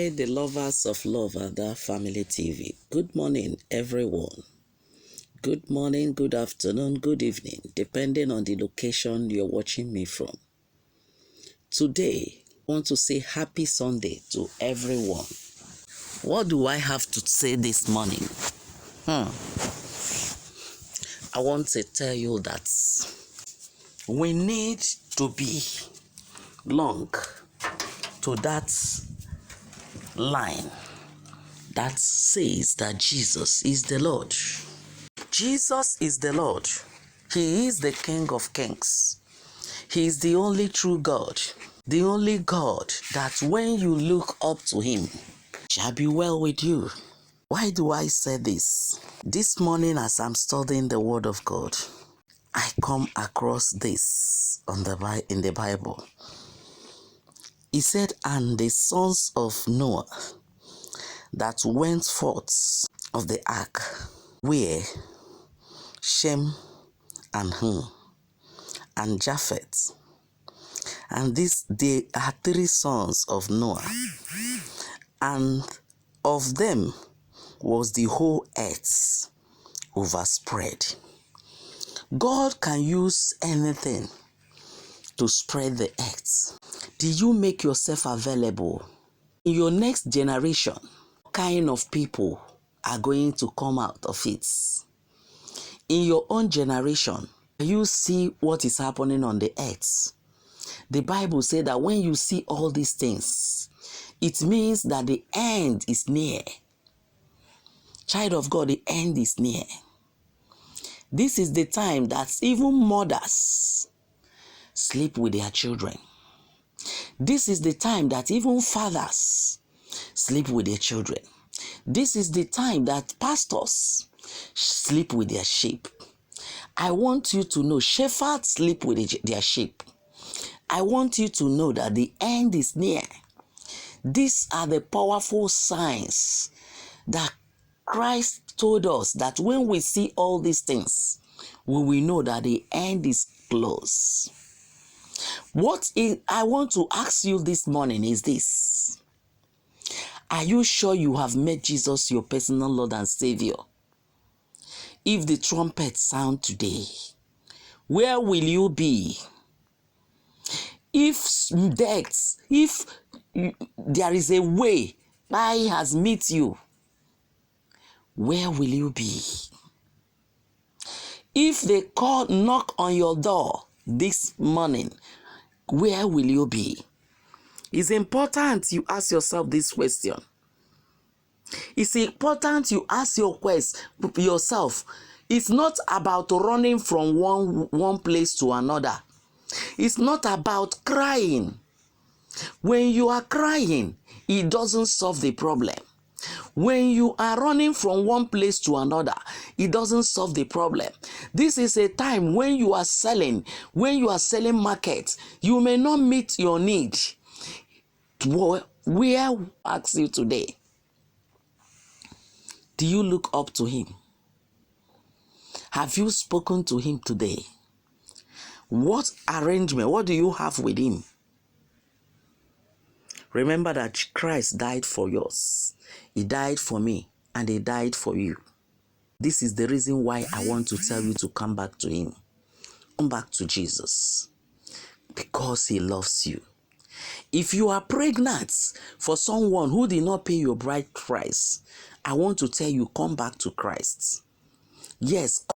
morning, the lovers of Love and Family TV. Good morning, everyone. Good morning, good afternoon, good evening, depending on the location you're watching me from. Today, I want to say happy Sunday to everyone. What do I have to say this morning? I want to tell you that we need to be long to that line that says that Jesus is the Lord. Jesus is the Lord. He is the King of Kings. He is the only true God. The only God that when you look up to him, shall be well with you. Why do I say this? This morning as I'm studying the Word of God, I come across this in the Bible. He said, and the sons of Noah that went forth of the ark were Shem and Ham and Japheth. And they are three sons of Noah. And of them was the whole earth overspread. God can use anything to spread the earth. Do you make yourself available? In your next generation, what kind of people are going to come out of it? In your own generation, you see what is happening on the earth. The Bible says that when you see all these things, it means that the end is near. Child of God, the end is near. This is the time that even mothers sleep with their children. This is the time that even fathers sleep with their children. This is the time that pastors sleep with their sheep. I want you to know shepherds sleep with their sheep. I want you to know that the end is near. These are the powerful signs that Christ told us that when we see all these things, we will know that the end is close. I want to ask you this morning is this. Are you sure you have met Jesus, your personal Lord and Savior? If the trumpet sound today, where will you be? If there is a way I has met you, where will you be? If they knock on your door this morning, where will you be? It's important you ask yourself this question. It's important you ask yourself. It's not about running from one place to another. It's not about crying. When you are crying, it doesn't solve the problem. When you are running from one place to another, it doesn't solve the problem. This is a time when you are selling market, you may not meet your need. Where asks you today? Do you look up to him? Have you spoken to him today? What arrangement, what do you have with him? Remember that Christ died for yours. He died for me and he died for you. This is the reason why I want to tell you to come back to him. Come back to Jesus. Because he loves you. If you are pregnant for someone who did not pay your bride price, I want to tell you, come back to Christ. Yes,